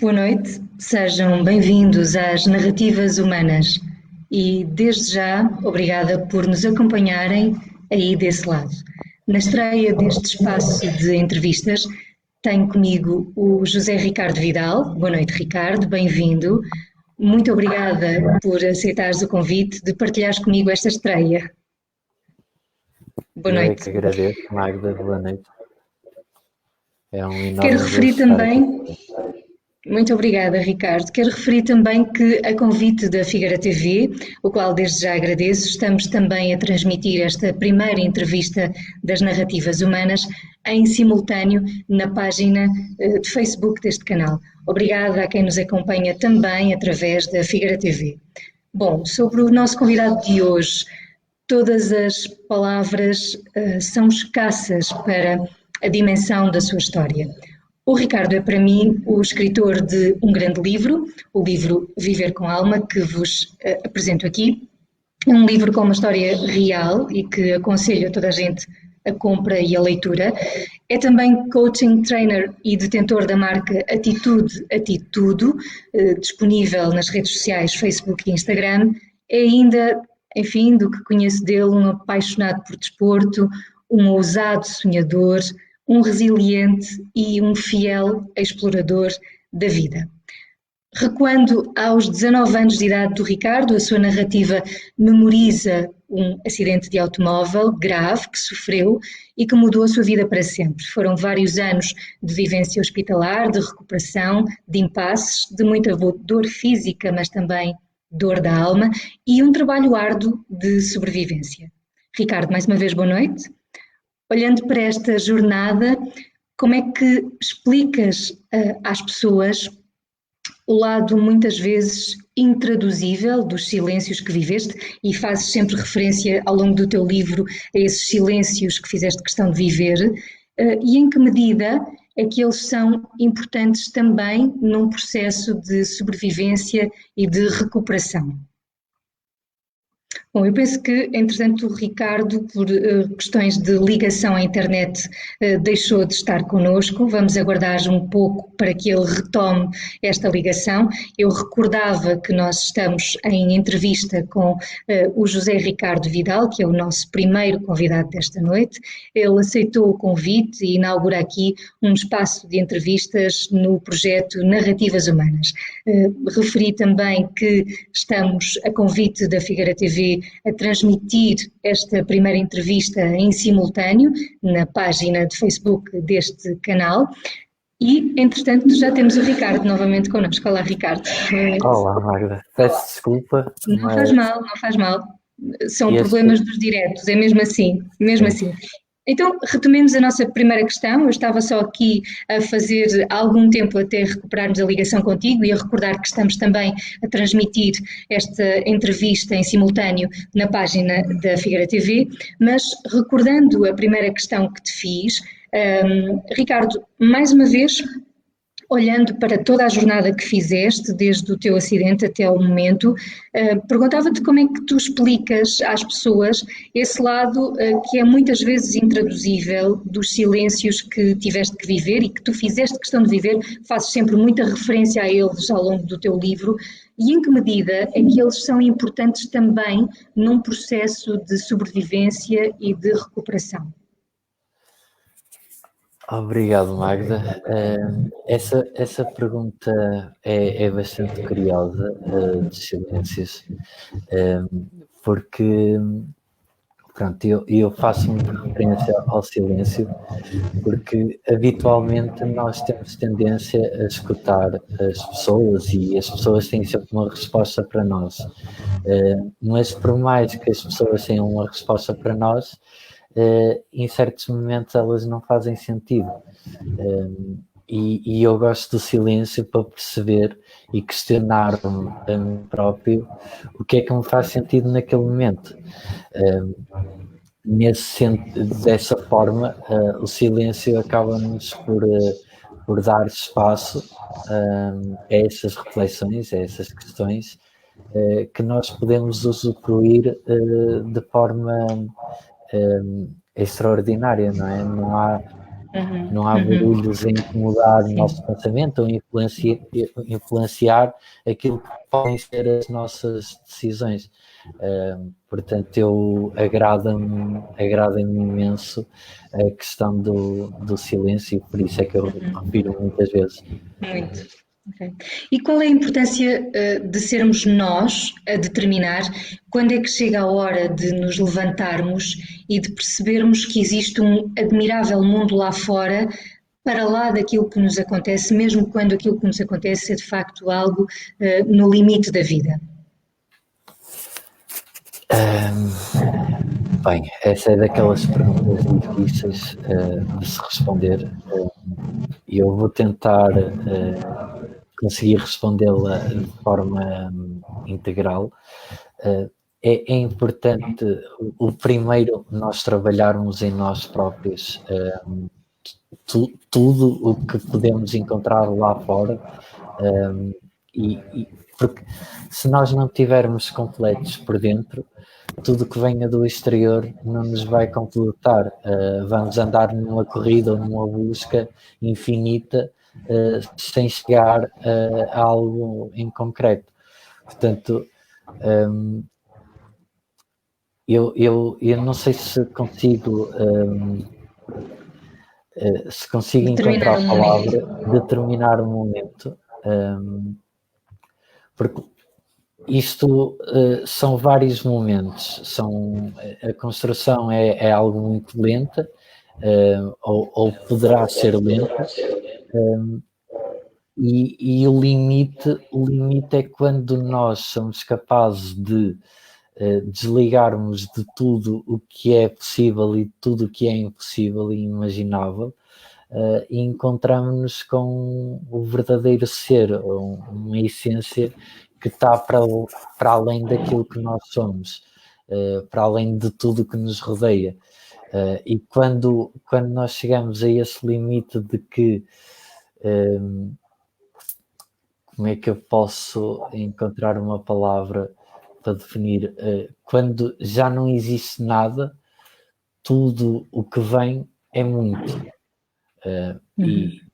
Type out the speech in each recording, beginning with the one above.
Boa noite, sejam bem-vindos às Narrativas Humanas e, desde já, obrigada por nos acompanharem aí desse lado. Na estreia deste espaço de entrevistas, tenho comigo o José Ricardo Vidal. Boa noite, Ricardo, bem-vindo. Muito obrigada por aceitares o convite de partilhares comigo esta estreia. Boa noite. Eu é que agradeço, Magda, boa noite. É um enorme Quero referir gosto estar aqui. também. Muito obrigada, Ricardo. Quero referir também que, a convite da Figueira TV, o qual desde já agradeço, estamos também a transmitir esta primeira entrevista das Narrativas Humanas em simultâneo na página de Facebook deste canal. Obrigada a quem nos acompanha também através da Figueira TV. Bom, sobre o nosso convidado de hoje, todas as palavras são escassas para a dimensão da sua história. O Ricardo é, para mim, o escritor de um grande livro, o livro Viver com Alma, que vos apresento aqui. É um livro com uma história real e que aconselho a toda a gente a compra e a leitura. É também coaching trainer e detentor da marca Atitude Atitudo, disponível nas redes sociais Facebook e Instagram. É ainda, enfim, do que conheço dele, um apaixonado por desporto, um ousado sonhador, um resiliente e um fiel explorador da vida. Recuando aos 19 anos de idade do Ricardo, a sua narrativa memoriza um acidente de automóvel grave que sofreu e que mudou a sua vida para sempre. Foram vários anos de vivência hospitalar, de recuperação, de impasses, de muita dor física, mas também dor da alma e um trabalho árduo de sobrevivência. Ricardo, mais uma vez, boa noite. Olhando para esta jornada, como é que explicas às pessoas o lado muitas vezes intraduzível dos silêncios que viveste e fazes sempre referência ao longo do teu livro a esses silêncios que fizeste questão de viver e em que medida é que eles são importantes também num processo de sobrevivência e de recuperação? Bom, eu penso que, entretanto, o Ricardo, por questões de ligação à internet, deixou de estar connosco. Vamos aguardar um pouco para que ele retome esta ligação. Eu recordava que nós estamos em entrevista com o José Ricardo Vidal, que é o nosso primeiro convidado desta noite. Ele aceitou o convite e inaugura aqui um espaço de entrevistas no projeto Narrativas Humanas. Referi também que estamos, a convite da Figueira TV, a transmitir esta primeira entrevista em simultâneo na página de Facebook deste canal e, entretanto, já temos o Ricardo novamente connosco. Olá, Ricardo. Olá, Magda. Peço desculpa. Não faz mal, não faz mal. São problemas dos diretos, é mesmo assim, mesmo assim. Então, retomemos a nossa primeira questão. Eu estava só aqui a fazer algum tempo até recuperarmos a ligação contigo e a recordar que estamos também a transmitir esta entrevista em simultâneo na página da Figueira TV, mas recordando a primeira questão que te fiz, Ricardo, mais uma vez, olhando para toda a jornada que fizeste, desde o teu acidente até ao momento, perguntava-te como é que tu explicas às pessoas esse lado que é muitas vezes intraduzível dos silêncios que tiveste que viver e que tu fizeste questão de viver, fazes sempre muita referência a eles ao longo do teu livro, e em que medida é que eles são importantes também num processo de sobrevivência e de recuperação? Obrigado, Magda. Essa pergunta é bastante curiosa, dos silêncios, porque, pronto, eu faço muita referência ao silêncio, porque habitualmente nós temos tendência a escutar as pessoas e as pessoas têm sempre uma resposta para nós, mas por mais que as pessoas tenham uma resposta para nós, em certos momentos elas não fazem sentido, e eu gosto do silêncio para perceber e questionar-me a mim próprio o que é que me faz sentido naquele momento. Dessa forma, o silêncio acaba-nos por dar espaço a essas reflexões, a essas questões que nós podemos usufruir de forma extraordinária, não é? Não há barulhos a incomodar o nosso pensamento ou influenciar aquilo que podem ser as nossas decisões. Portanto, agrada-me imenso a questão do silêncio, por isso é que eu refiro muitas vezes. Muito. Okay. E qual é a importância de sermos nós a determinar quando é que chega a hora de nos levantarmos e de percebermos que existe um admirável mundo lá fora, para lá daquilo que nos acontece, mesmo quando aquilo que nos acontece é de facto algo no limite da vida? Bem, essa é daquelas perguntas difíceis de se responder, e eu vou tentar conseguir respondê-la de forma integral. É importante, o primeiro, nós trabalharmos em nós próprios, tudo o que podemos encontrar lá fora, porque se nós não estivermos completos por dentro, tudo que venha do exterior não nos vai completar. Vamos andar numa corrida ou numa busca infinita sem chegar a algo em concreto. Portanto, eu não sei se consigo encontrar a palavra, determinar um momento, porque isto são vários momentos. A construção é algo muito lenta, ou poderá ser lenta, e o limite é quando nós somos capazes de desligarmos de tudo o que é possível e tudo o que é impossível e imaginável, e encontramos-nos com o verdadeiro ser, uma essência que está para além daquilo que nós somos, para além de tudo que nos rodeia. E quando nós chegamos a esse limite de que como é que eu posso encontrar uma palavra para definir? Quando já não existe nada, tudo o que vem é muito.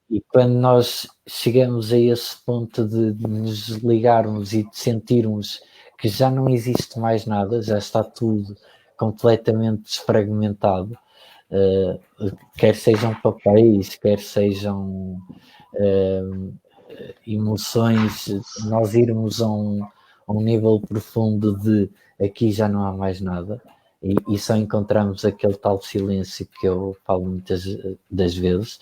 E quando nós chegamos a esse ponto de nos ligarmos e de sentirmos que já não existe mais nada, já está tudo completamente desfragmentado, quer sejam papéis, quer sejam emoções, nós irmos a um nível profundo de aqui já não há mais nada, e só encontramos aquele tal silêncio que eu falo muitas das vezes,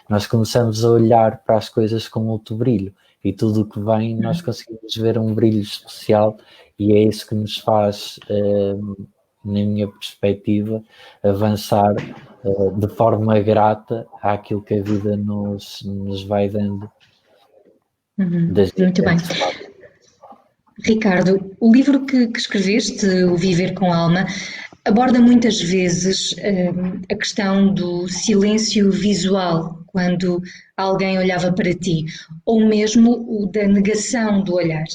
nós começamos a olhar para as coisas com outro brilho, e tudo o que vem nós conseguimos ver um brilho especial, e é isso que nos faz, na minha perspectiva, avançar de forma grata àquilo que a vida nos vai dando. Muito bem. Ricardo, o livro que escreveste, O Viver com Alma, aborda muitas vezes a questão do silêncio visual, quando alguém olhava para ti, ou mesmo o da negação do olhar.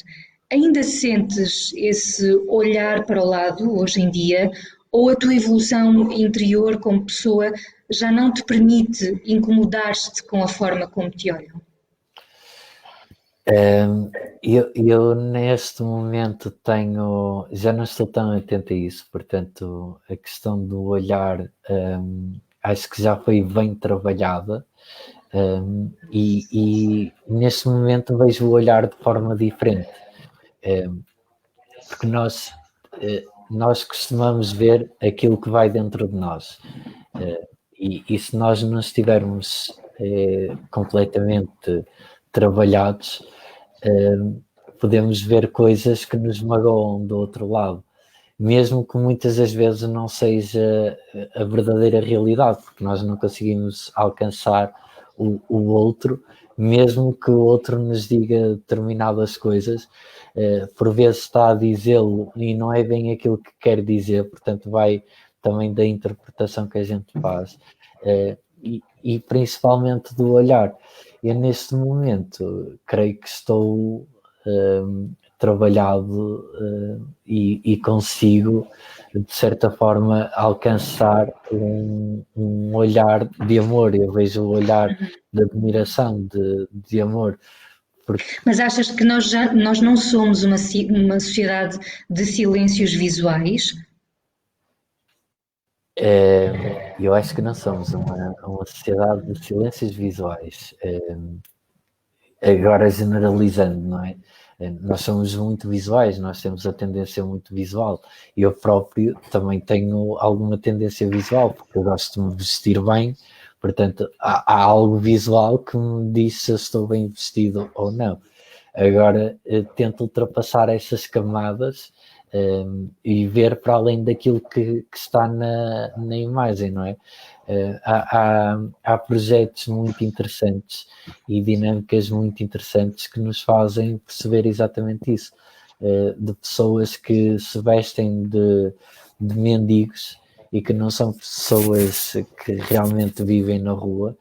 Ainda sentes esse olhar para o lado hoje em dia, ou a tua evolução interior como pessoa já não te permite incomodar-te com a forma como te olham? Eu neste momento já não estou tão atento a isso, portanto a questão do olhar acho que já foi bem trabalhada, e neste momento vejo o olhar de forma diferente, porque nós costumamos ver aquilo que vai dentro de nós, e se nós não estivermos completamente trabalhados, podemos ver coisas que nos magoam do outro lado, mesmo que muitas das vezes não seja a verdadeira realidade, porque nós não conseguimos alcançar o outro, mesmo que o outro nos diga determinadas coisas, por vezes está a dizê-lo e não é bem aquilo que quer dizer, portanto vai também da interpretação que a gente faz, e principalmente do olhar. Eu neste momento creio que estou trabalhado e consigo, de certa forma, alcançar um olhar de amor. Eu vejo o olhar de admiração, de amor. Mas achas que nós não somos uma sociedade de silêncios visuais? Eu acho que não somos uma sociedade de silêncios visuais. Agora generalizando, não é? Nós somos muito visuais, nós temos a tendência muito visual. Eu próprio também tenho alguma tendência visual, porque eu gosto de me vestir bem, portanto, há algo visual que me diz se eu estou bem vestido ou não. Agora, tento ultrapassar essas camadas e ver para além daquilo que está na imagem, não é? Há projetos muito interessantes e dinâmicas muito interessantes que nos fazem perceber exatamente isso. De pessoas que se vestem de mendigos e que não são pessoas que realmente vivem na rua,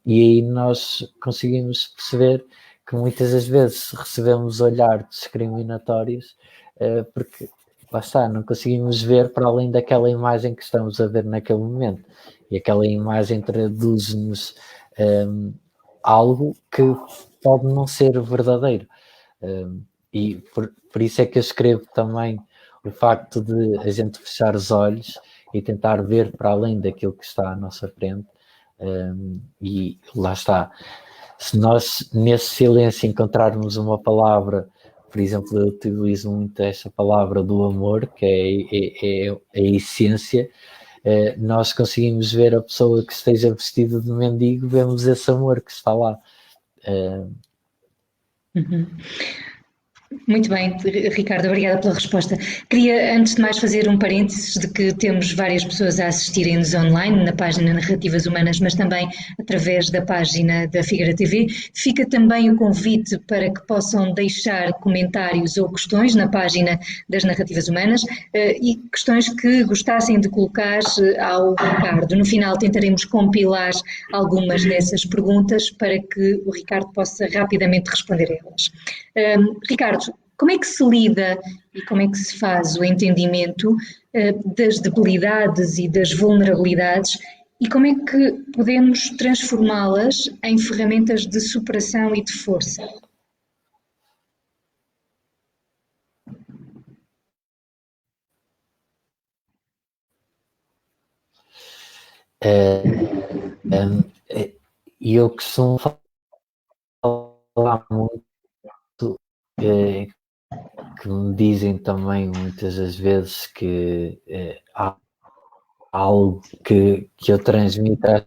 e aí nós conseguimos perceber que muitas das vezes recebemos olhares discriminatórios porque lá está, não conseguimos ver para além daquela imagem que estamos a ver naquele momento. E aquela imagem traduz-nos algo que pode não ser verdadeiro. E por isso é que eu escrevo também o facto de a gente fechar os olhos e tentar ver para além daquilo que está à nossa frente. E lá está. Se nós nesse silêncio encontrarmos uma palavra, por exemplo, eu utilizo muito esta palavra do amor, que é a essência, nós conseguimos ver a pessoa que esteja vestida de mendigo, vemos esse amor que está lá. Uhum. Muito bem, Ricardo, obrigada pela resposta. Queria, antes de mais, fazer um parênteses de que temos várias pessoas a assistirem-nos online na página Narrativas Humanas, mas também através da página da Figueira TV. Fica também o convite para que possam deixar comentários ou questões na página das Narrativas Humanas e questões que gostassem de colocar ao Ricardo. No final tentaremos compilar algumas dessas perguntas para que o Ricardo possa rapidamente responder a elas. Ricardo, como é que se lida e como é que se faz o entendimento das debilidades e das vulnerabilidades e como é que podemos transformá-las em ferramentas de superação e de força? E eu costumo falar muito, que me dizem também muitas das vezes que há algo que eu transmito às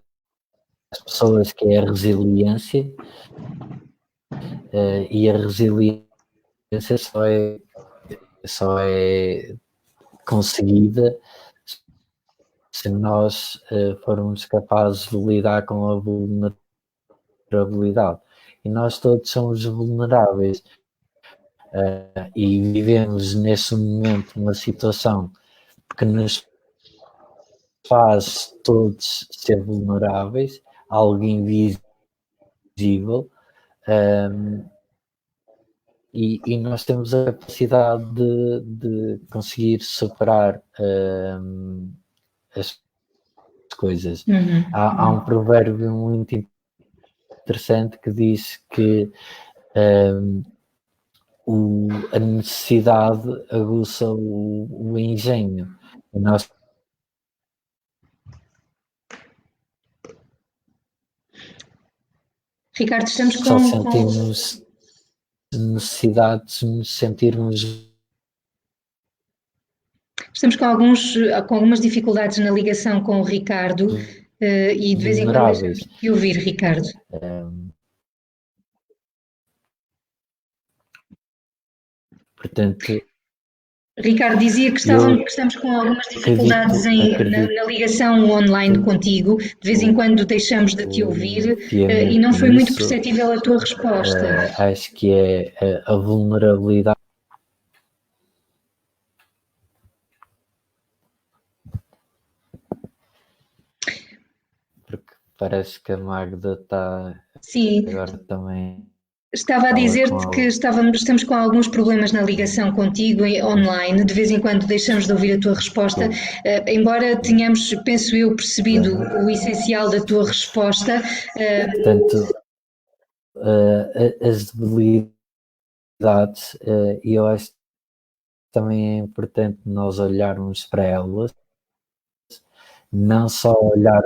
pessoas, que é a resiliência, e a resiliência só é conseguida se nós formos capazes de lidar com a vulnerabilidade. E nós todos somos vulneráveis. E vivemos nesse momento uma situação que nos faz todos ser vulneráveis, algo invisível, e nós temos a capacidade de conseguir superar as coisas. Há um provérbio muito interessante que diz que a necessidade aguça o engenho. E nós Ricardo, estamos só sentimos necessidade de nos sentirmos. Estamos com algumas dificuldades na ligação com o Ricardo e de vez em quando deixamos Vulneráveis. de ouvir, Ricardo. Portanto, Ricardo, dizia que estamos com algumas dificuldades na ligação online contigo, de vez em quando deixamos de te ouvir e não foi muito perceptível a tua resposta. Acho que é a vulnerabilidade. Porque parece que a Magda está Sim. agora também Estava a dizer-te que estamos com alguns problemas na ligação contigo online. De vez em quando deixamos de ouvir a tua resposta, embora tenhamos, penso eu, percebido o essencial da tua resposta. Portanto, as debilidades, e eu acho que também é importante nós olharmos para elas, não só olhar.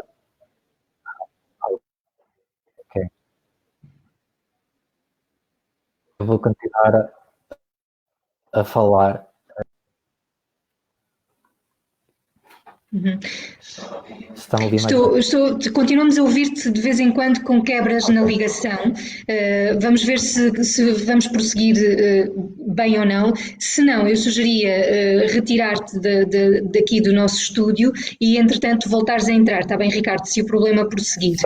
Ok. Eu vou continuar a falar. Uhum. Estão a ouvir mais? Continuamos a ouvir-te de vez em quando com quebras na ligação. Vamos ver se vamos prosseguir bem ou não. Se não, eu sugeria retirar-te daqui do nosso estúdio e, entretanto, voltares a entrar. Está bem, Ricardo? Se o problema prosseguir.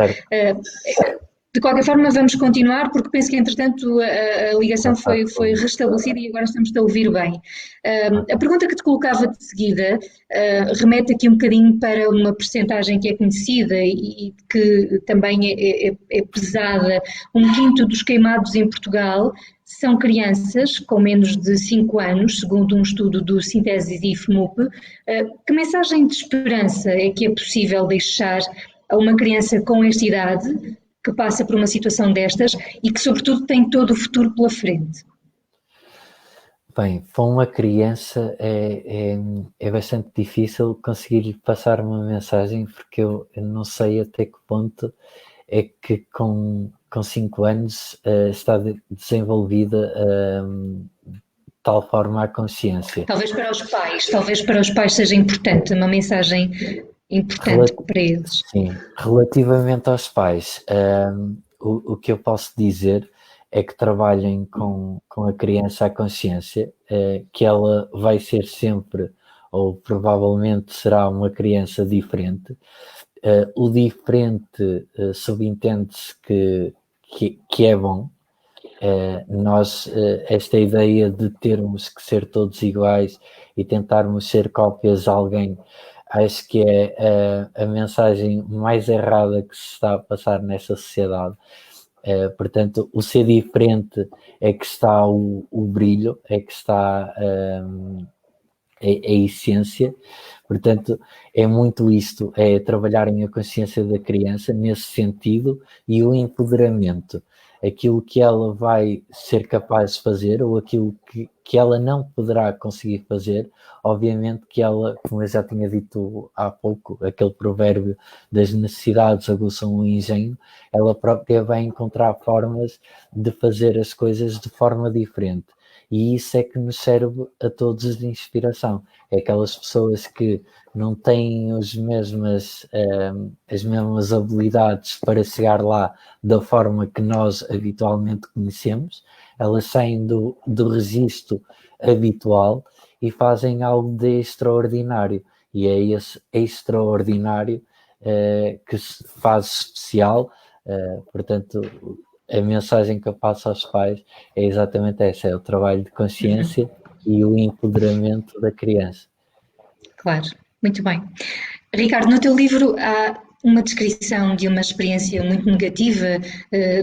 De qualquer forma, vamos continuar, porque penso que, entretanto, a ligação foi restabelecida e agora estamos a ouvir bem. A pergunta que te colocava de seguida remete aqui um bocadinho para uma percentagem que é conhecida e que também é pesada. 1/5 dos queimados em Portugal são crianças com menos de 5 anos, segundo um estudo do Sintesis e IFMUP. Que mensagem de esperança é que é possível deixar a uma criança com esta idade, que passa por uma situação destas e que, sobretudo, tem todo o futuro pela frente? Bem, para uma criança é bastante difícil conseguir passar uma mensagem, porque eu não sei até que ponto é que com 5 anos está desenvolvida de tal forma a consciência. Talvez para os pais seja importante, uma mensagem importante para eles. Sim, relativamente aos pais, o que eu posso dizer é que trabalhem com a criança a consciência, que ela vai ser sempre, ou provavelmente será uma criança diferente. O diferente subentende-se que é bom. Esta ideia de termos que ser todos iguais e tentarmos ser cópias de alguém, acho que é a mensagem mais errada que se está a passar nesta sociedade. Portanto, o ser diferente é que está o brilho, é que está a essência. Portanto, é muito isto, é trabalharem a consciência da criança nesse sentido e o empoderamento. Aquilo que ela vai ser capaz de fazer ou aquilo que ela não poderá conseguir fazer, obviamente que ela, como eu já tinha dito há pouco, aquele provérbio das necessidades aguçam o engenho, ela própria vai encontrar formas de fazer as coisas de forma diferente. E isso é que nos serve a todos de inspiração. É aquelas pessoas que não têm as mesmas habilidades para chegar lá da forma que nós habitualmente conhecemos, elas saem do registro habitual e fazem algo de extraordinário. E é esse extraordinário que se faz especial. Portanto, a mensagem que eu passo aos pais é exatamente essa, é o trabalho de consciência e o empoderamento da criança. Claro, muito bem. Ricardo, no teu livro há uma descrição de uma experiência muito negativa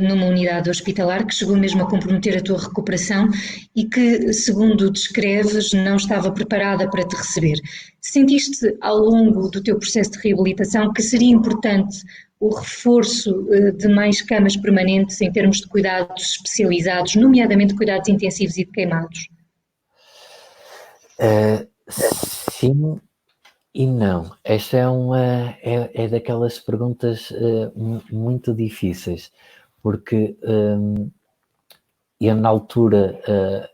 numa unidade hospitalar que chegou mesmo a comprometer a tua recuperação e que, segundo descreves, não estava preparada para te receber. Sentiste ao longo do teu processo de reabilitação que seria importante o reforço de mais camas permanentes em termos de cuidados especializados, nomeadamente cuidados intensivos e de queimados? Sim e não. Esta é daquelas perguntas muito difíceis, porque eu na altura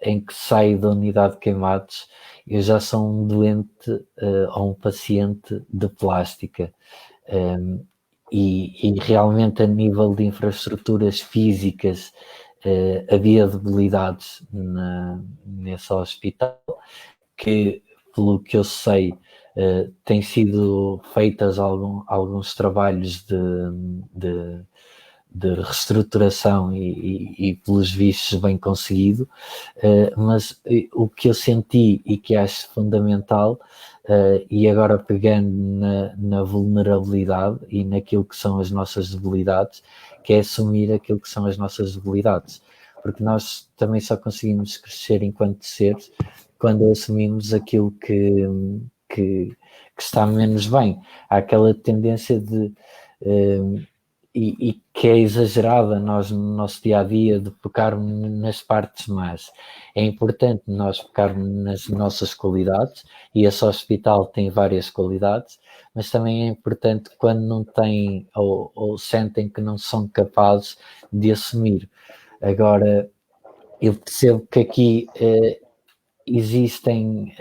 em que saio da unidade de queimados, eu já sou um doente ou um paciente de plástica. E realmente a nível de infraestruturas físicas havia debilidades nesse hospital que, pelo que eu sei, têm sido feitas alguns trabalhos de reestruturação e pelos vistos bem conseguido, mas o que eu senti e que acho fundamental, e agora pegando na vulnerabilidade e naquilo que são as nossas debilidades, que é assumir aquilo que são as nossas debilidades. porque nós também só conseguimos crescer enquanto seres quando assumimos aquilo que está menos bem. Há aquela tendência de e que é exagerada nós no nosso dia-a-dia de focarmos nas partes más. É importante nós focarmos nas nossas qualidades, e esse hospital tem várias qualidades, mas também é importante quando não têm ou sentem que não são capazes de assumir. Agora, eu percebo que aqui existem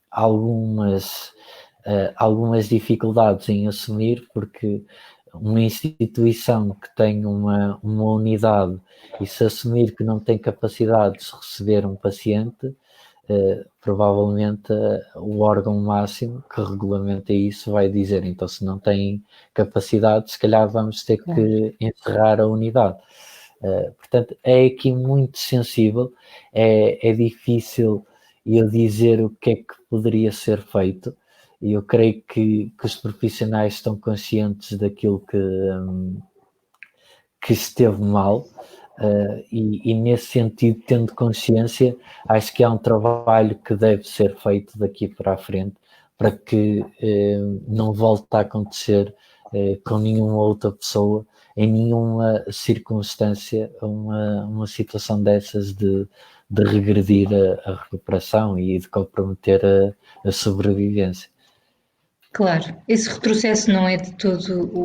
algumas dificuldades em assumir, porque uma instituição que tem uma unidade e se assumir que não tem capacidade de receber um paciente, provavelmente o órgão máximo que regulamenta isso vai dizer, então se não tem capacidade, se calhar vamos ter que encerrar a unidade. Portanto, é aqui muito sensível, é difícil eu dizer o que é que poderia ser feito. E eu creio que os profissionais estão conscientes daquilo que esteve mal, e nesse sentido, tendo consciência, acho que há um trabalho que deve ser feito daqui para a frente para que não volte a acontecer com nenhuma outra pessoa, em nenhuma circunstância, uma situação dessas de regredir a recuperação e de comprometer a sobrevivência. Claro, esse retrocesso não é de todo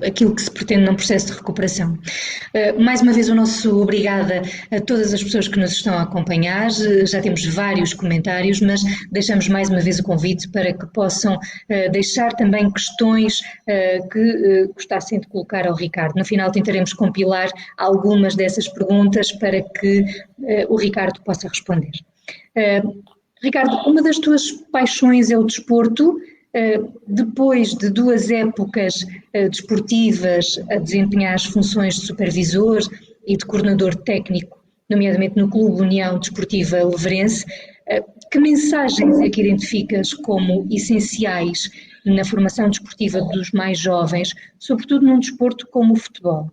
aquilo que se pretende num processo de recuperação. Mais uma vez o nosso obrigada a todas as pessoas que nos estão a acompanhar. Já temos vários comentários, mas deixamos mais uma vez o convite para que possam deixar também questões que gostassem de colocar ao Ricardo. No final tentaremos compilar algumas dessas perguntas para que o Ricardo possa responder. Ricardo, uma das tuas paixões é o desporto. Depois de 2 épocas desportivas a desempenhar as funções de supervisor e de coordenador técnico, nomeadamente no Clube União Desportiva Leverense, que mensagens é que identificas como essenciais na formação desportiva dos mais jovens, sobretudo num desporto como o futebol?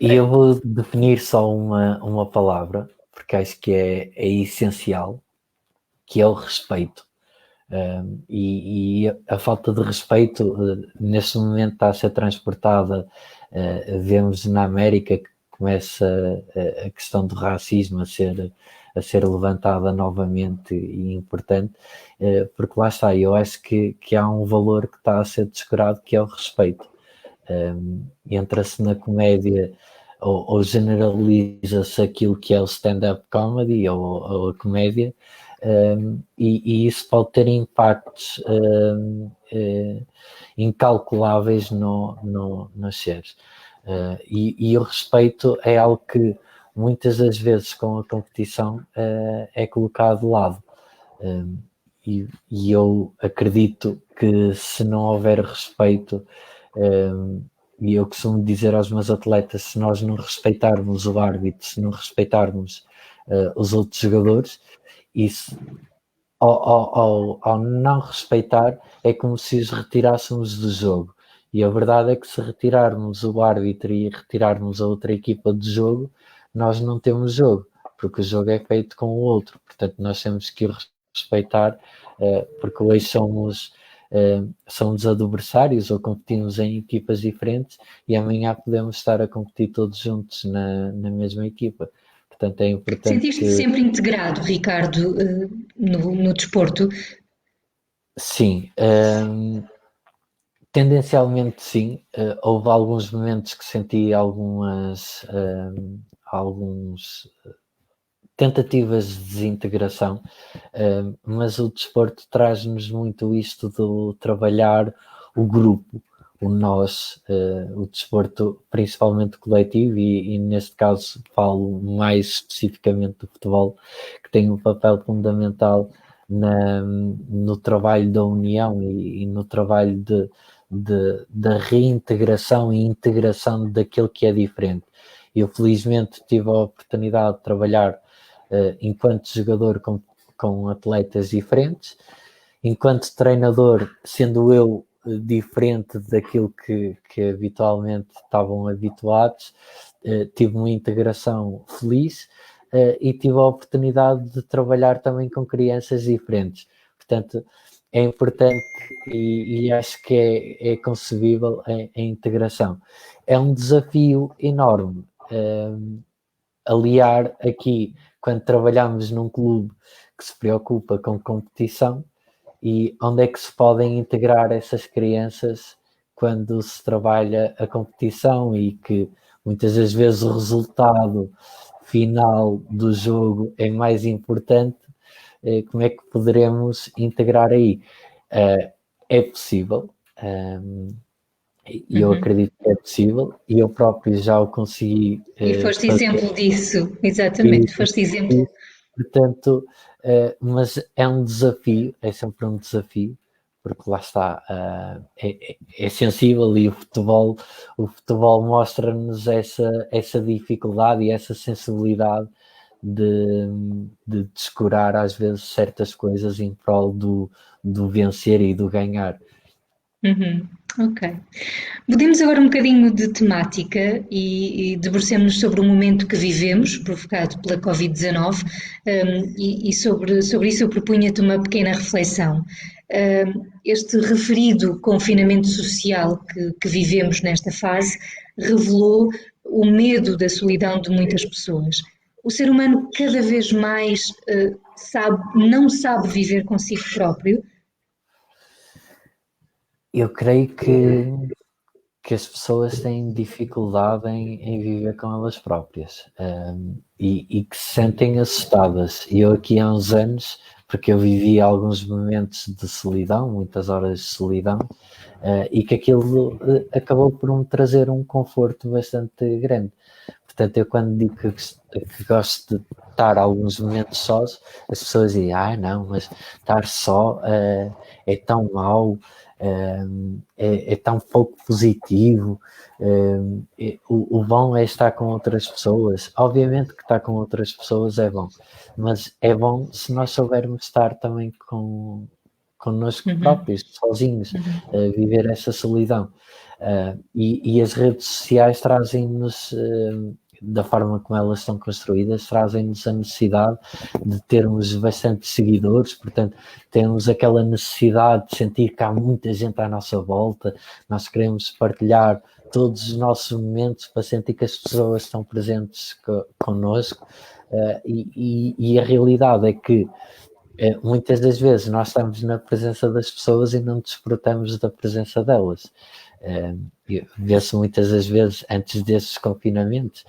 Eu vou definir só uma palavra, porque acho que é essencial, que é o respeito. E a falta de respeito neste momento está a ser transportada, vemos na América que começa a questão do racismo a ser levantada novamente e importante, porque lá está, eu acho que há um valor que está a ser descurado, que é o respeito. Entra-se na comédia ou generaliza-se aquilo que é o stand-up comedy ou a comédia, e isso pode ter impactos incalculáveis nos seres. E o respeito é algo que muitas das vezes com a competição é colocado de lado. E eu acredito que se não houver respeito, e eu costumo dizer aos meus atletas, se nós não respeitarmos o árbitro, se não respeitarmos os outros jogadores, isso, ao não respeitar, é como se os retirássemos do jogo. E a verdade é que se retirarmos o árbitro e retirarmos a outra equipa do jogo, nós não temos jogo, porque o jogo é feito com o outro. Portanto, nós temos que o respeitar, porque hoje somos adversários ou competimos em equipas diferentes, e amanhã podemos estar a competir todos juntos na mesma equipa. Portanto, é importante. Sentiste-te sempre integrado, Ricardo, no desporto? Sim, tendencialmente sim. Houve alguns momentos que senti algumas tentativas de desintegração, mas o desporto traz-nos muito isto do trabalhar o grupo, o nós, o desporto principalmente coletivo, e neste caso falo mais especificamente do futebol, que tem um papel fundamental no trabalho da união e no trabalho da reintegração e integração daquilo que é diferente. Eu felizmente tive a oportunidade de trabalhar enquanto jogador com atletas diferentes, enquanto treinador, sendo eu diferente daquilo que habitualmente estavam habituados. Tive uma integração feliz e tive a oportunidade de trabalhar também com crianças diferentes. Portanto, é importante e acho que é concebível a integração. É um desafio enorme aliar aqui, quando trabalhamos num clube que se preocupa com competição, e onde é que se podem integrar essas crianças quando se trabalha a competição e que muitas das vezes o resultado final do jogo é mais importante. Como é que poderemos integrar aí? É possível, e eu acredito que é possível, e eu próprio já o consegui E foste fazer. exemplo disso, E, exatamente, foste exemplo. portanto, mas é um desafio, é sempre um desafio, porque lá está, é sensível, e o futebol mostra-nos essa dificuldade e essa sensibilidade de descurar às vezes certas coisas em prol do vencer e do ganhar. Uhum. Ok. Mudemos agora um bocadinho de temática e debrucemos sobre o momento que vivemos, provocado pela Covid-19, e sobre isso eu propunha-te uma pequena reflexão. Este referido confinamento social que vivemos nesta fase revelou o medo da solidão de muitas pessoas. O ser humano cada vez mais não sabe viver consigo próprio. Eu creio que as pessoas têm dificuldade em viver com elas próprias, e que se sentem assustadas. E eu aqui há uns anos, porque eu vivi alguns momentos de solidão, muitas horas de solidão, e que aquilo acabou por me trazer um conforto bastante grande. Portanto, eu quando digo que gosto de estar alguns momentos sós, as pessoas dizem, não, mas estar só é tão mau, é tão pouco positivo. O bom é estar com outras pessoas. Obviamente que estar com outras pessoas é bom, mas é bom se nós soubermos estar também connosco próprios, sozinhos, viver essa solidão. E as redes sociais trazem-nos, da forma como elas estão construídas, trazem-nos a necessidade de termos bastantes seguidores. Portanto, temos aquela necessidade de sentir que há muita gente à nossa volta, nós queremos partilhar todos os nossos momentos para sentir que as pessoas estão presentes connosco, e a realidade é que muitas das vezes nós estamos na presença das pessoas e não desfrutamos da presença delas. Vê-se muitas das vezes, antes desses confinamentos,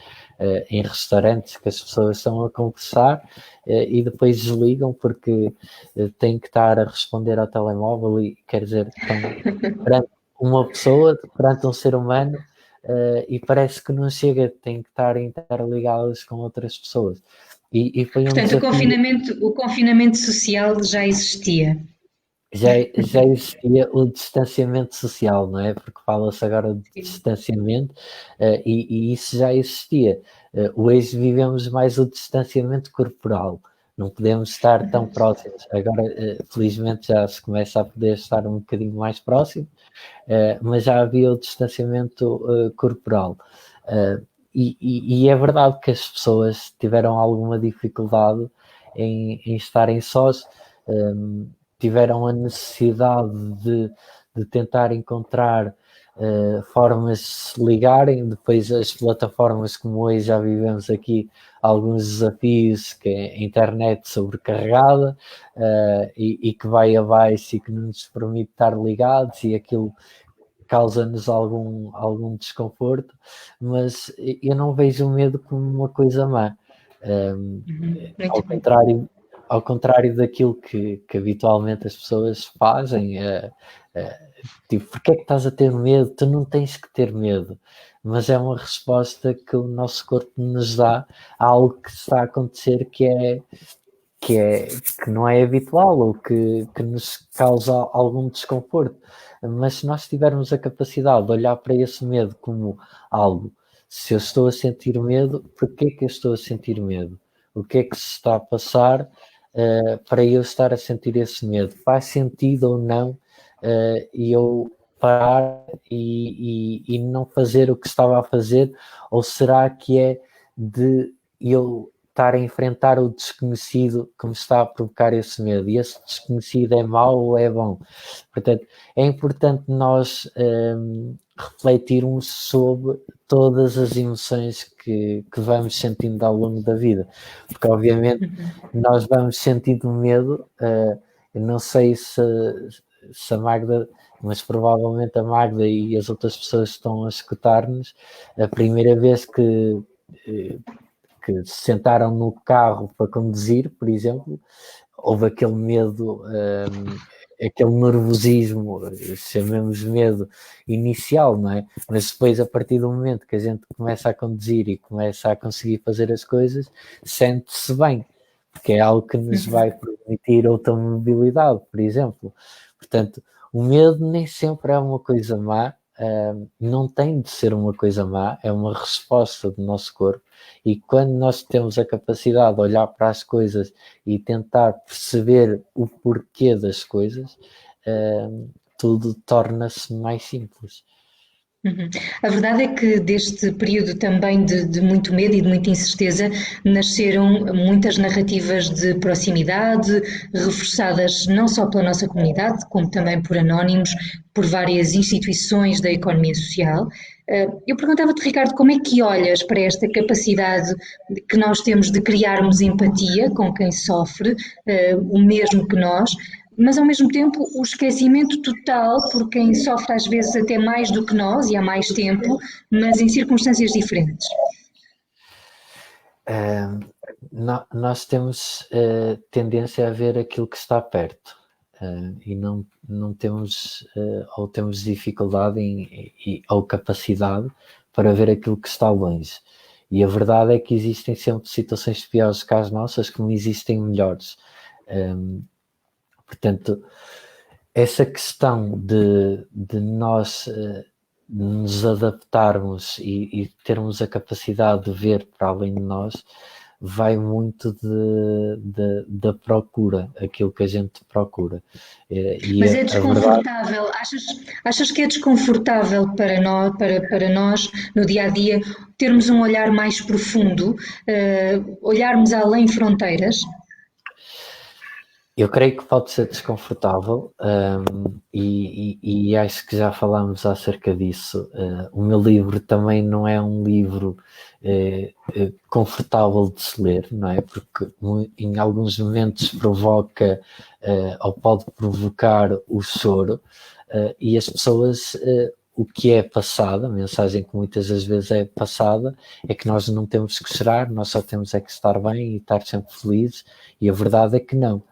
em restaurantes, que as pessoas estão a conversar e depois desligam porque têm que estar a responder ao telemóvel, e quer dizer, estão perante uma pessoa, perante um ser humano, e parece que não chega, têm que estar interligados com outras pessoas. E foi um Portanto, desafio. o confinamento social já existia. Já existia o distanciamento social, não é? Porque fala-se agora de distanciamento, e isso já existia. Hoje vivemos mais o distanciamento corporal, não podemos estar tão próximos. Agora, felizmente, já se começa a poder estar um bocadinho mais próximo, mas já havia o distanciamento corporal. E é verdade que as pessoas tiveram alguma dificuldade em estarem sós. Tiveram a necessidade de tentar encontrar formas de se ligarem. Depois as plataformas, como hoje já vivemos aqui alguns desafios, que é a internet sobrecarregada, e que vai abaixo e que não nos permite estar ligados, e aquilo causa-nos algum desconforto, mas eu não vejo o medo como uma coisa má. Ao Muito bem. contrário, ao contrário daquilo que habitualmente as pessoas fazem, tipo, porque é que estás a ter medo? Tu não tens que ter medo, mas é uma resposta que o nosso corpo nos dá a algo que está a acontecer, que não é habitual, ou que nos causa algum desconforto. Mas se nós tivermos a capacidade de olhar para esse medo como algo, se eu estou a sentir medo, porquê que eu estou a sentir medo? O que é que se está a passar para eu estar a sentir esse medo? Faz sentido ou não e eu parar e não fazer o que estava a fazer? Ou será que é de eu estar a enfrentar o desconhecido que me está a provocar esse medo? E esse desconhecido é mau ou é bom? Portanto, é importante nós refletirmos sobre todas as emoções que vamos sentindo ao longo da vida, porque obviamente nós vamos sentindo medo. Eu não sei se a Magda, mas provavelmente a Magda e as outras pessoas que estão a escutar-nos, a primeira vez que se sentaram no carro para conduzir, por exemplo, houve aquele medo, aquele nervosismo, chamemos medo inicial, não é? Mas depois, a partir do momento que a gente começa a conduzir e começa a conseguir fazer as coisas, sente-se bem, porque é algo que nos vai permitir outra mobilidade, por exemplo. Portanto, o medo nem sempre é uma coisa má, não tem de ser uma coisa má, é uma resposta do nosso corpo, e quando nós temos a capacidade de olhar para as coisas e tentar perceber o porquê das coisas, tudo torna-se mais simples. A verdade é que deste período também de muito medo e de muita incerteza nasceram muitas narrativas de proximidade, reforçadas não só pela nossa comunidade, como também por anónimos, por várias instituições da economia social. Eu perguntava-te, Ricardo, como é que olhas para esta capacidade que nós temos de criarmos empatia com quem sofre, o mesmo que nós, mas ao mesmo tempo o esquecimento total por quem sofre às vezes até mais do que nós e há mais tempo, mas em circunstâncias diferentes. Nós temos tendência a ver aquilo que está perto e não temos ou temos dificuldade ou capacidade para ver aquilo que está longe. E a verdade é que existem sempre situações piores que as nossas, como existem melhores. Portanto, essa questão de nós nos adaptarmos e termos a capacidade de ver para além de nós vai muito da procura, aquilo que a gente procura. Mas é desconfortável, achas que é desconfortável para nós, no dia a dia, termos um olhar mais profundo, olharmos além fronteiras? Eu creio que pode ser desconfortável e acho que já falámos acerca disso. O meu livro também não é um livro confortável de se ler, não é? Porque em alguns momentos provoca ou pode provocar o choro e as pessoas... o que é passado, a mensagem que muitas das vezes é passada, é que nós não temos que chorar, nós só temos é que estar bem e estar sempre felizes, e a verdade é que não.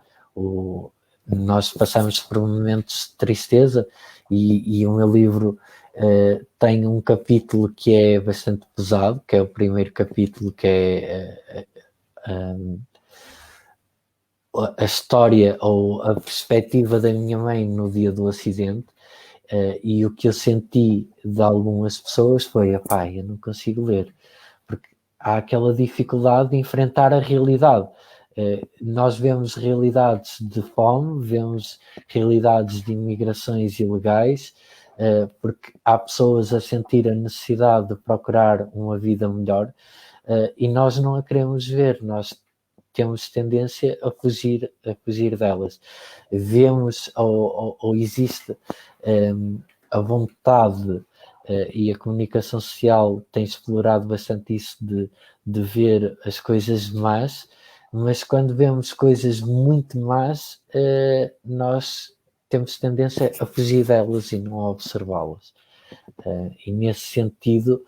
Nós passamos por momentos de tristeza e o meu livro tem um capítulo que é bastante pesado, que é o primeiro capítulo, que é a história ou a perspectiva da minha mãe no dia do acidente. E o que eu senti de algumas pessoas foi, eu não consigo ler, porque há aquela dificuldade de enfrentar a realidade. Nós vemos realidades de fome, vemos realidades de imigrações ilegais, porque há pessoas a sentir a necessidade de procurar uma vida melhor, e nós não a queremos ver, nós temos tendência a fugir delas. Vemos ou existe a vontade e a comunicação social tem explorado bastante isso de ver as coisas más, mas quando vemos coisas muito más, nós temos tendência a fugir delas e não a observá-las. E nesse sentido,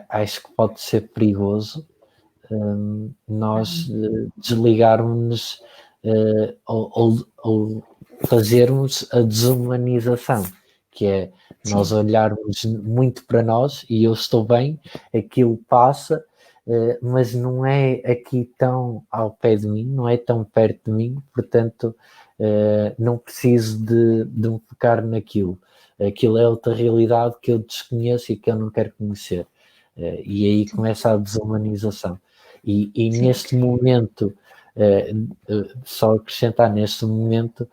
acho que pode ser perigoso nós desligarmos-nos ou fazermos a desumanização, que é nós olharmos muito para nós e eu estou bem, aquilo passa, mas não é aqui tão ao pé de mim, não é tão perto de mim, portanto não preciso de me focar naquilo. Aquilo é outra realidade que eu desconheço e que eu não quero conhecer. E aí começa a desumanização. E neste momento, só acrescentar, neste momento,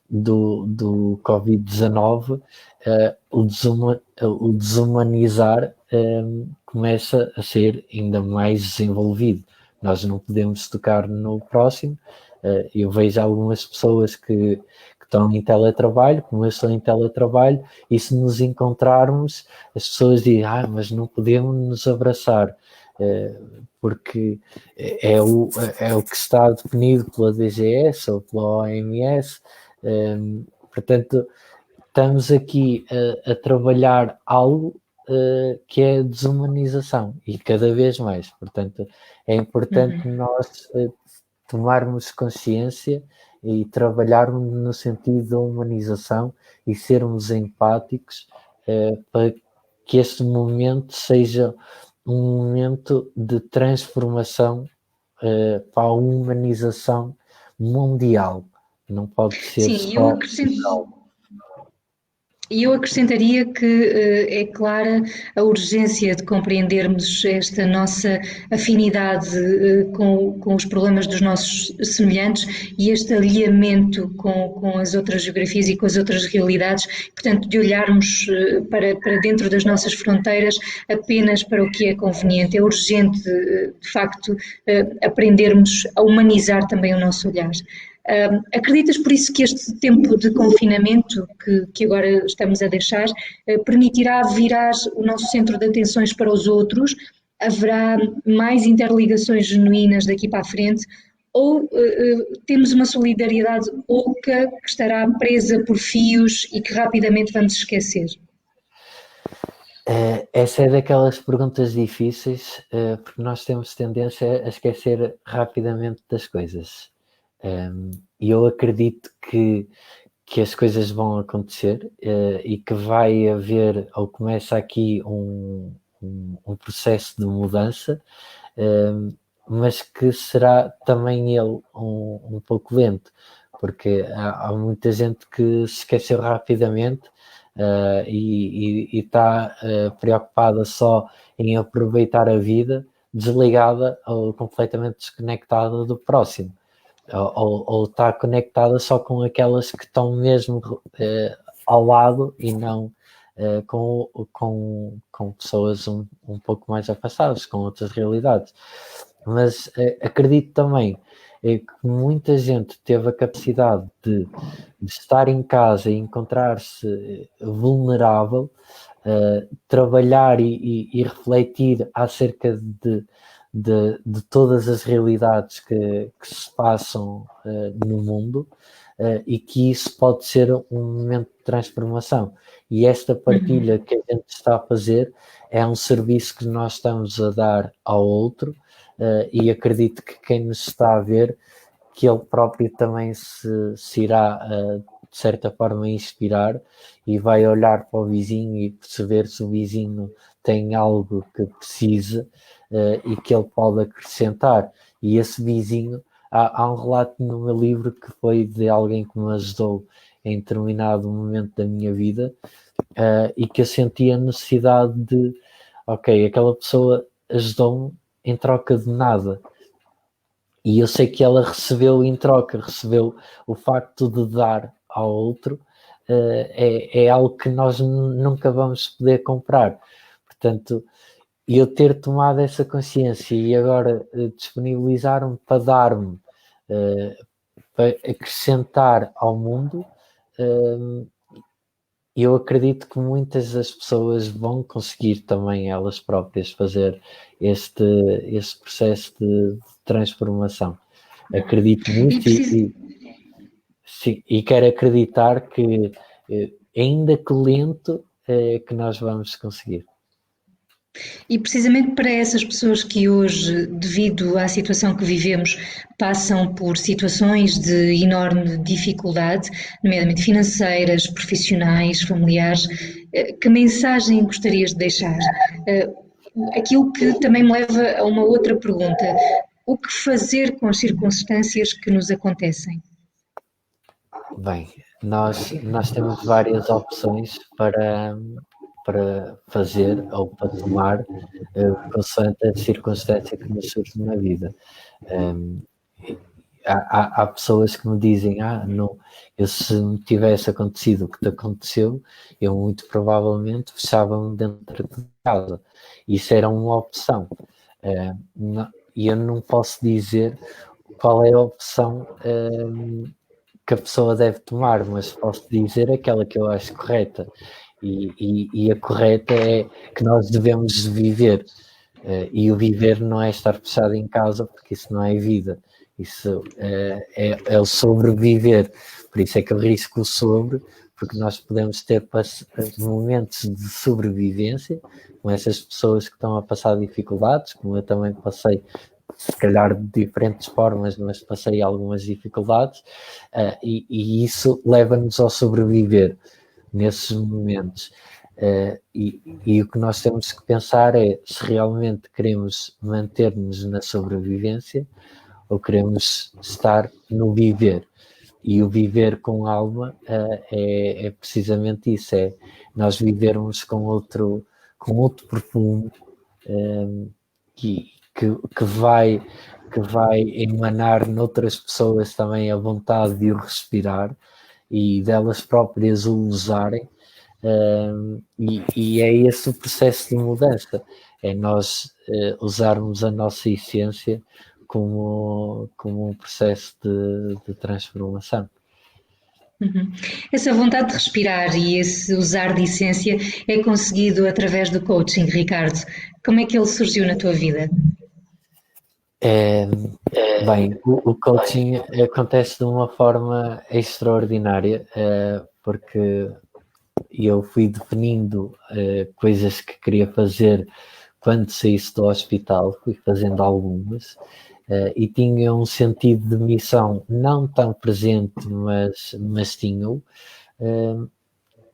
do Covid-19, o desumanizar começa a ser ainda mais desenvolvido. Nós não podemos tocar no próximo. Eu vejo algumas pessoas que estão em teletrabalho, como eu estou em teletrabalho, e se nos encontrarmos, as pessoas dizem, mas não podemos nos abraçar, porque é o que está definido pela DGS ou pela OMS. Portanto, estamos aqui a trabalhar algo que é a desumanização, e cada vez mais. Portanto, é importante nós tomarmos consciência e trabalharmos no sentido da humanização e sermos empáticos para que este momento seja um momento de transformação para a humanização mundial. Não pode ser só local. E eu acrescentaria que é clara a urgência de compreendermos esta nossa afinidade com os problemas dos nossos semelhantes e este alinhamento com as outras geografias e com as outras realidades, portanto, de olharmos para dentro das nossas fronteiras apenas para o que é conveniente. É urgente, de facto, aprendermos a humanizar também o nosso olhar. Acreditas por isso que este tempo de confinamento que agora estamos a deixar permitirá virar o nosso centro de atenções para os outros? Haverá mais interligações genuínas daqui para a frente? Ou temos uma solidariedade oca que estará presa por fios e que rapidamente vamos esquecer? Essa é daquelas perguntas difíceis, porque nós temos tendência a esquecer rapidamente das coisas. E eu acredito que as coisas vão acontecer e que vai haver, ou começa aqui um processo de mudança, mas que será também ele um pouco lento, porque há muita gente que se esqueceu rapidamente e está preocupada só em aproveitar a vida, desligada ou completamente desconectada do próximo. Ou está conectada só com aquelas que estão mesmo ao lado e não com pessoas um pouco mais afastadas, com outras realidades. Mas acredito também que muita gente teve a capacidade de estar em casa e encontrar-se vulnerável, trabalhar e refletir acerca de todas as realidades que se passam no mundo e que isso pode ser um momento de transformação. E esta partilha que a gente está a fazer é um serviço que nós estamos a dar ao outro e acredito que quem nos está a ver, que ele próprio também se irá de certa forma inspirar e vai olhar para o vizinho e perceber se o vizinho tem algo que precisa e que ele pode acrescentar. E esse vizinho, há um relato no meu livro que foi de alguém que me ajudou em determinado momento da minha vida e que eu senti a necessidade de, aquela pessoa ajudou-me em troca de nada. E eu sei que ela recebeu em troca, recebeu o facto de dar ao outro, é algo que nós nunca vamos poder comprar. Portanto, eu ter tomado essa consciência e agora disponibilizar-me para dar-me, para acrescentar ao mundo, eu acredito que muitas das pessoas vão conseguir também elas próprias fazer este processo de transformação. Acredito nisso e quero acreditar que, ainda que lento, que nós vamos conseguir. E precisamente para essas pessoas que hoje, devido à situação que vivemos, passam por situações de enorme dificuldade, nomeadamente financeiras, profissionais, familiares, que mensagem gostarias de deixar? Aquilo que também me leva a uma outra pergunta: o que fazer com as circunstâncias que nos acontecem? Bem, nós temos várias opções para fazer ou para tomar consoante a circunstância que nos surge na vida. há pessoas que me dizem, não, eu se me tivesse acontecido o que te aconteceu, eu muito provavelmente fechava-me dentro de casa. Isso era uma opção. E eu não posso dizer qual é a opção que a pessoa deve tomar, mas posso dizer aquela que eu acho correta. E a correta é que nós devemos viver. E o viver não é estar fechado em casa, porque isso não é vida. Isso é o sobreviver. Por isso é que eu risco o sobre, porque nós podemos ter momentos de sobrevivência com essas pessoas que estão a passar dificuldades, como eu também passei, se calhar de diferentes formas, mas passei algumas dificuldades, e isso leva-nos ao sobreviver nesses momentos. E o que nós temos que pensar é se realmente queremos manter-nos na sobrevivência ou queremos estar no viver. E o viver com alma é precisamente isso, é nós vivermos com outro perfume que vai emanar noutras pessoas também a vontade de o respirar e delas próprias o usarem. E é esse o processo de mudança, é nós usarmos a nossa essência como um processo de transformação. Uhum. Essa vontade de respirar e esse usar de essência é conseguido através do coaching, Ricardo. Como é que ele surgiu na tua vida? Bem, o coaching acontece de uma forma extraordinária, porque eu fui definindo coisas que queria fazer quando saísse do hospital, fui fazendo algumas, e tinha um sentido de missão não tão presente, mas tinha-o,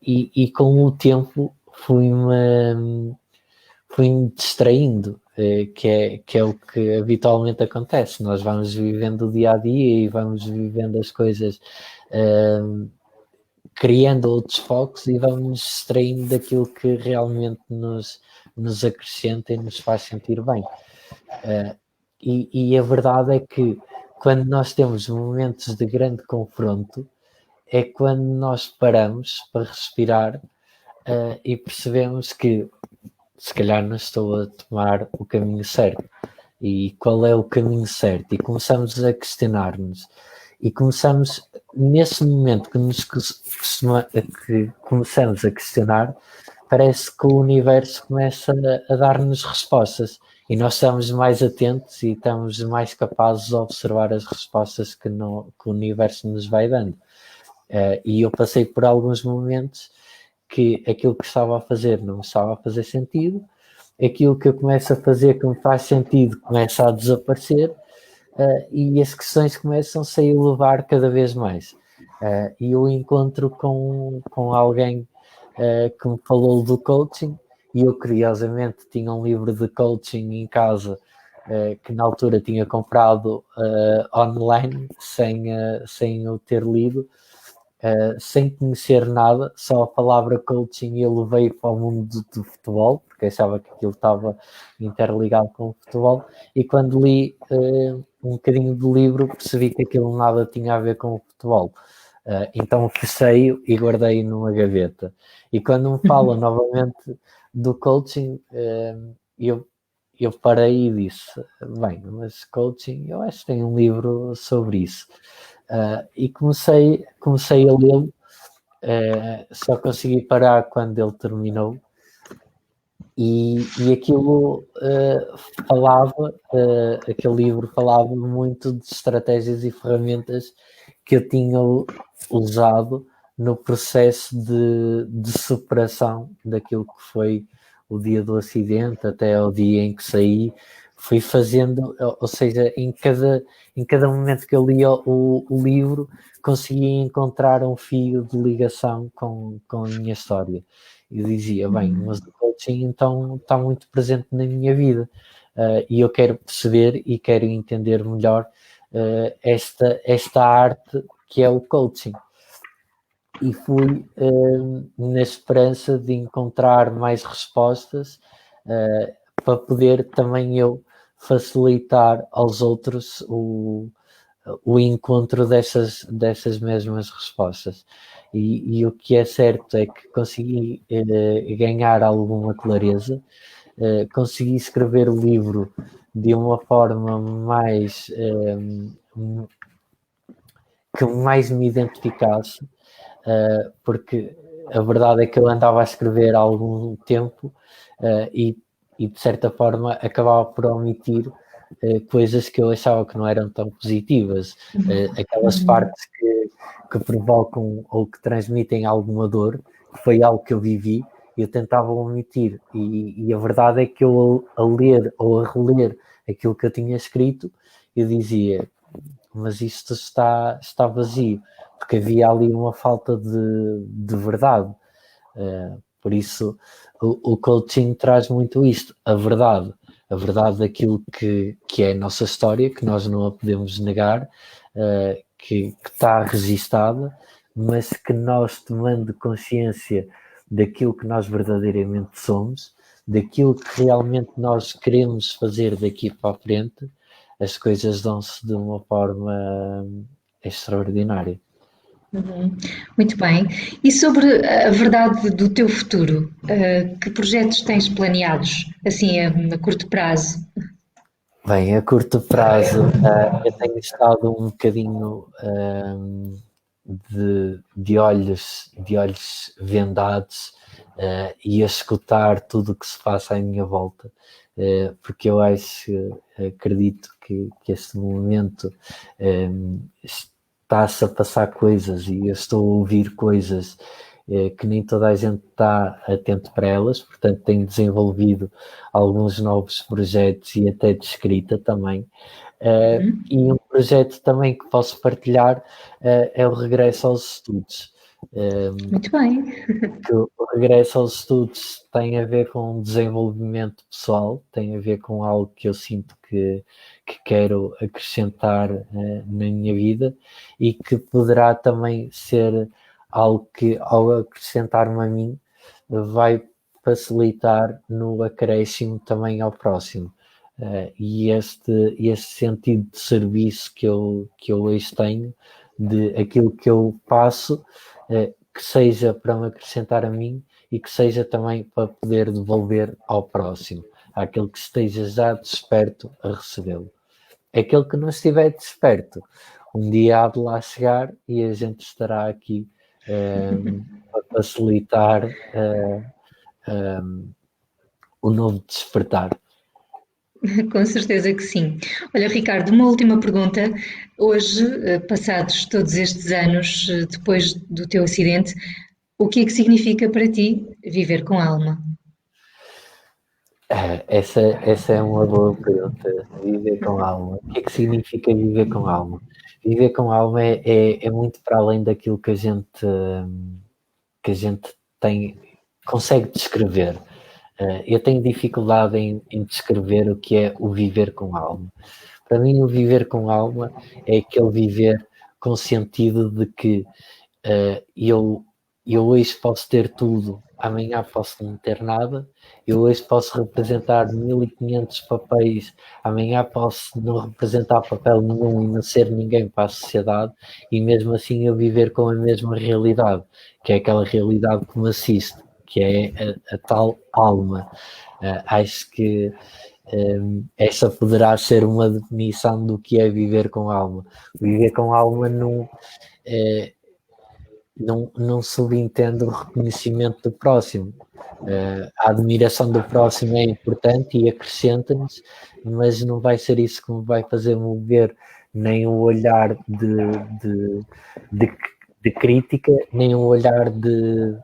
e com o tempo fui-me distraindo, que é o que habitualmente acontece. Nós vamos vivendo o dia a dia e vamos vivendo as coisas, criando outros focos e vamos nos distraindo daquilo que realmente nos acrescenta e nos faz sentir bem. E a verdade é que quando nós temos momentos de grande confronto, é quando nós paramos para respirar e percebemos que se calhar não estou a tomar o caminho certo. E qual é o caminho certo? E começamos a questionar-nos. E começamos, nesse momento que começamos a questionar, parece que o universo começa a dar-nos respostas. E nós estamos mais atentos e estamos mais capazes de observar as respostas que o universo nos vai dando. E eu passei por alguns momentos que aquilo que estava a fazer não estava a fazer sentido, aquilo que eu começo a fazer que me faz sentido começa a desaparecer, e as questões começam-se a elevar cada vez mais. E eu encontro com alguém que me falou do coaching, e eu curiosamente tinha um livro de coaching em casa que na altura tinha comprado online sem o ter lido, sem conhecer nada, só a palavra coaching eu levei para o mundo do futebol, porque achava que aquilo estava interligado com o futebol, e quando li um bocadinho do livro percebi que aquilo nada tinha a ver com o futebol. Então fechei e guardei numa gaveta. E quando me fala novamente do coaching, eu parei e disse, bem, mas coaching, eu acho que tem um livro sobre isso. E comecei a lê-lo, só consegui parar quando ele terminou, e aquilo aquele livro falava muito de estratégias e ferramentas que eu tinha usado no processo de superação daquilo que foi o dia do acidente até o dia em que saí. Fui fazendo, ou seja, em cada momento que eu lia o livro, conseguia encontrar um fio de ligação com a minha história. E dizia, bem, mas o coaching então está muito presente na minha vida, e eu quero perceber e quero entender melhor esta arte que é o coaching. E fui na esperança de encontrar mais respostas para poder também eu facilitar aos outros o encontro dessas mesmas respostas. E o que é certo é que consegui ganhar alguma clareza, consegui escrever o livro de uma forma mais que mais me identificasse, porque a verdade é que eu andava a escrever há algum tempo e de certa forma acabava por omitir coisas que eu achava que não eram tão positivas, aquelas partes que provocam ou que transmitem alguma dor, que foi algo que eu vivi, eu tentava omitir, e a verdade é que eu a ler ou a reler aquilo que eu tinha escrito, eu dizia, mas isto está vazio, porque havia ali uma falta de verdade. Por isso o coaching traz muito isto, a verdade daquilo que é a nossa história, que nós não a podemos negar, que está registada, mas que nós, tomando consciência daquilo que nós verdadeiramente somos, daquilo que realmente nós queremos fazer daqui para a frente, as coisas dão-se de uma forma extraordinária. Muito bem. E sobre a verdade do teu futuro, que projetos tens planeados, assim, a curto prazo? Bem, a curto prazo, eu tenho estado um bocadinho de olhos vendados e a escutar tudo o que se passa à minha volta, porque eu acredito que este momento está-se a passar coisas e eu estou a ouvir coisas que nem toda a gente está atento para elas, portanto tenho desenvolvido alguns novos projetos e até de escrita também. E um projeto também que posso partilhar é o regresso aos estudos. Muito bem. Que o regresso aos estudos tem a ver com desenvolvimento pessoal, tem a ver com algo que eu sinto que quero acrescentar na minha vida e que poderá também ser algo que, ao acrescentar-me a mim, vai facilitar no acréscimo também ao próximo. E este sentido de serviço que eu hoje tenho, de aquilo que eu faço, que seja para me acrescentar a mim e que seja também para poder devolver ao próximo, àquele que esteja já desperto a recebê-lo. Aquele que não estiver desperto, um dia há de lá chegar e a gente estará aqui para facilitar o novo despertar. Com certeza que sim. Olha, Ricardo, uma última pergunta. Hoje, passados todos estes anos depois do teu acidente, o que é que significa para ti viver com alma? Essa é uma boa pergunta, viver com alma. O que é que significa viver com alma? Viver com alma é muito para além daquilo que a gente consegue descrever. Eu tenho dificuldade em descrever o que é o viver com alma. Para mim, o viver com alma é aquele viver com sentido de que eu hoje posso ter tudo, amanhã posso não ter nada, eu hoje posso representar 1500 papéis, amanhã posso não representar papel nenhum e não ser ninguém para a sociedade, e mesmo assim eu viver com a mesma realidade, que é aquela realidade que me assiste, que é a tal alma. Acho que essa poderá ser uma definição do que é viver com alma. Viver com alma não subentende o reconhecimento do próximo. A admiração do próximo é importante e acrescenta-nos, mas não vai ser isso que me vai fazer mover nem um olhar de crítica, nem um olhar de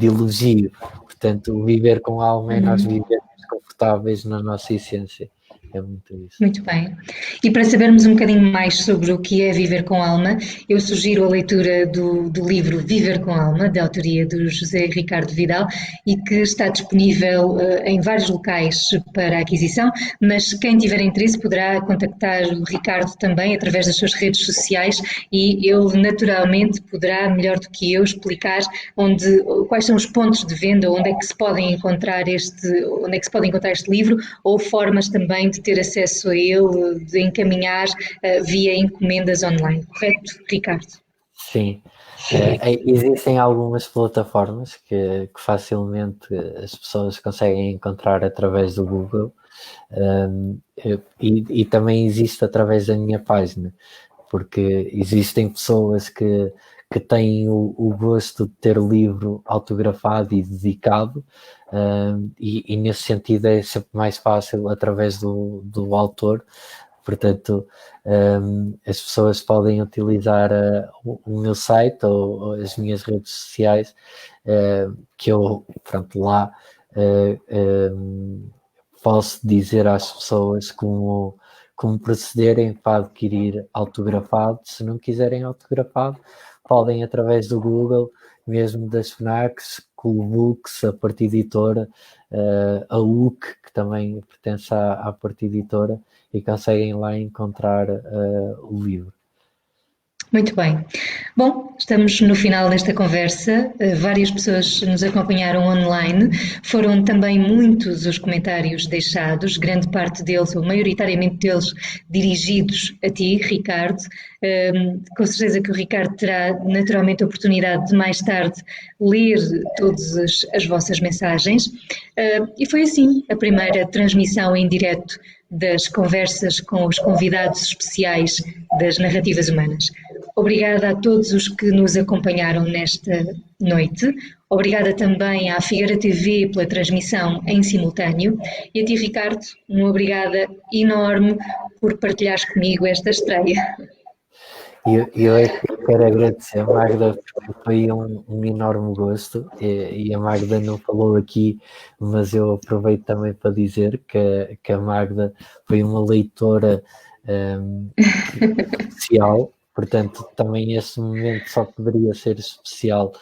elogio. Portanto, o viver com alma é nós vivermos confortáveis na nossa essência. É muito isso. Muito bem. E para sabermos um bocadinho mais sobre o que é viver com alma, eu sugiro a leitura do livro Viver com Alma, de autoria do José Ricardo Vidal, e que está disponível em vários locais para aquisição, mas quem tiver interesse poderá contactar o Ricardo também através das suas redes sociais e ele naturalmente poderá, melhor do que eu, explicar quais são os pontos de venda, onde é que se podem encontrar este livro, ou formas também de ter acesso a ele, de encaminhar via encomendas online, correto, Ricardo? Sim. Existem algumas plataformas que facilmente as pessoas conseguem encontrar através do Google, e também existe através da minha página, porque existem pessoas que têm o gosto de ter o livro autografado e dedicado, e nesse sentido é sempre mais fácil através do autor. Portanto, as pessoas podem utilizar o meu site ou as minhas redes sociais, que eu, pronto, lá posso dizer às pessoas como procederem para adquirir autografado. Se não quiserem autografado, podem através do Google, mesmo das FNACs, Coolbooks, a Partida Editora, a UC, que também pertence à Partida Editora, e conseguem lá encontrar o livro. Muito bem. Bom, estamos no final desta conversa. Várias pessoas nos acompanharam online. Foram também muitos os comentários deixados, grande parte deles, ou maioritariamente deles, dirigidos a ti, Ricardo. Com certeza que o Ricardo terá naturalmente a oportunidade de mais tarde ler todas as vossas mensagens. E foi assim a primeira transmissão em direto das conversas com os convidados especiais das Narrativas Humanas. Obrigada a todos os que nos acompanharam nesta noite. Obrigada também à Figueira TV pela transmissão em simultâneo. E a ti, Ricardo, uma obrigada enorme por partilhares comigo esta estreia. Eu é que quero agradecer a Magda, porque foi um enorme gosto, e a Magda não falou aqui, mas eu aproveito também para dizer que a Magda foi uma leitora especial. Portanto, também esse momento só poderia ser especial,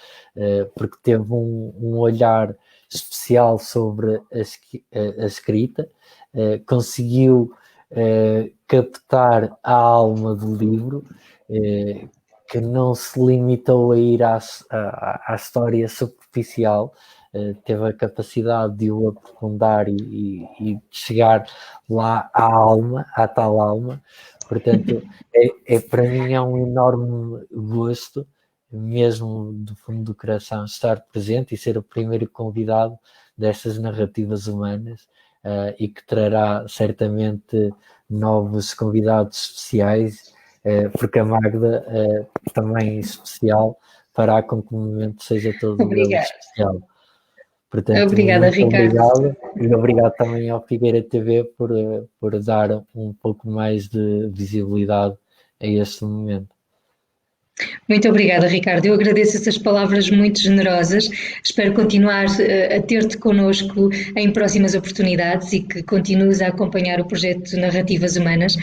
porque teve um olhar especial sobre a escrita, conseguiu captar a alma do livro, que não se limitou a ir à história superficial, teve a capacidade de o aprofundar e de chegar lá à tal alma. Portanto, para mim é um enorme gosto, mesmo do fundo do coração, estar presente e ser o primeiro convidado destas narrativas humanas, e que trará certamente novos convidados especiais, porque a Magda também é especial, fará com que o momento seja todo ele especial. Portanto, Obrigada, muito Ricardo. obrigado, e obrigado também ao Figueira TV por dar um pouco mais de visibilidade a este momento. Muito obrigada, Ricardo. Eu agradeço essas palavras muito generosas. Espero continuar a ter-te connosco em próximas oportunidades e que continues a acompanhar o projeto Narrativas Humanas.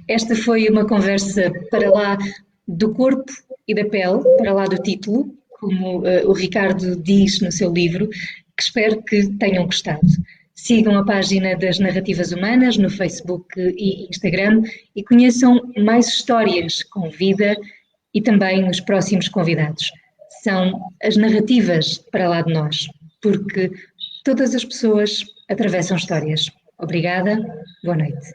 Esta foi uma conversa para lá do corpo e da pele, para lá do título, como o Ricardo diz no seu livro, que espero que tenham gostado. Sigam a página das Narrativas Humanas no Facebook e Instagram e conheçam mais histórias com vida e também os próximos convidados. São as narrativas para lá de nós, porque todas as pessoas atravessam histórias. Obrigada, boa noite.